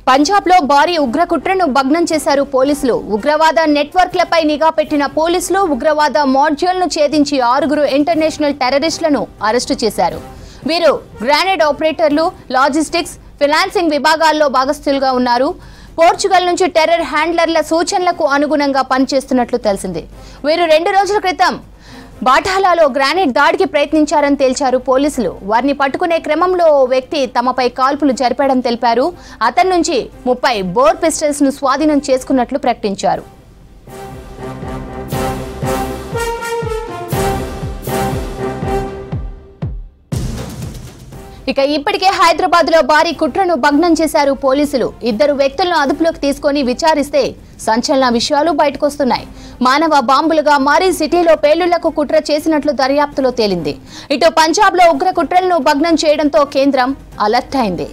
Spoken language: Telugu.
పంజాబ్ లో భారీ ఉగ్రకుట్రను భగ్నం చేశారు పోలీసులు. ఉగ్రవాద నెట్వర్క్లపై నిఘా పెట్టిన పోలీసులు ఉగ్రవాద మాడ్యూల్ను ఛేదించి 6 ఇంటర్నేషనల్ టెర్రరిస్టులను అరెస్టు చేశారు. వీరు గ్రానేడ్ ఆపరేటర్లు, లాజిస్టిక్స్, ఫైనాన్సింగ్ విభాగాల్లో భాగస్థులుగా ఉన్నారు. పోర్చుగల్ నుంచి టెర్రర్ హ్యాండ్లర్ల సూచనలకు అనుగుణంగా పనిచేస్తున్నట్లు తెలిసింది. వీరు 2 రోజుల క్రితం బాటాలాలో గ్రానైట్ దాడికి ప్రయత్నించారని తేల్చారు పోలీసులు. వారిని పట్టుకునే క్రమంలో ఓ వ్యక్తి తమపై కాల్పులు జరిపాడని తెలిపారు. అతని నుంచి 30 బోర్ పిస్టల్స్ ను స్వాధీనం చేసుకున్నట్లు ప్రకటించారు. ఇక ఇప్పటికే హైదరాబాద్ లో భారీ కుట్రను భగ్నం చేశారు పోలీసులు. 2 వ్యక్తులను అదుపులోకి తీసుకొని విచారిస్తే సంచలన విషయాలు బయటకొస్తున్నాయి. మానవ బాంబులుగా మారి సిటీలో పేలుళ్లకు కుట్ర చేసినట్లు దర్యాప్తులో తేలింది. ఇటు పంజాబ్ లో ఉగ్ర కుట్రలను భగ్నం చేయడంతో కేంద్రం అలర్ట్ అయింది.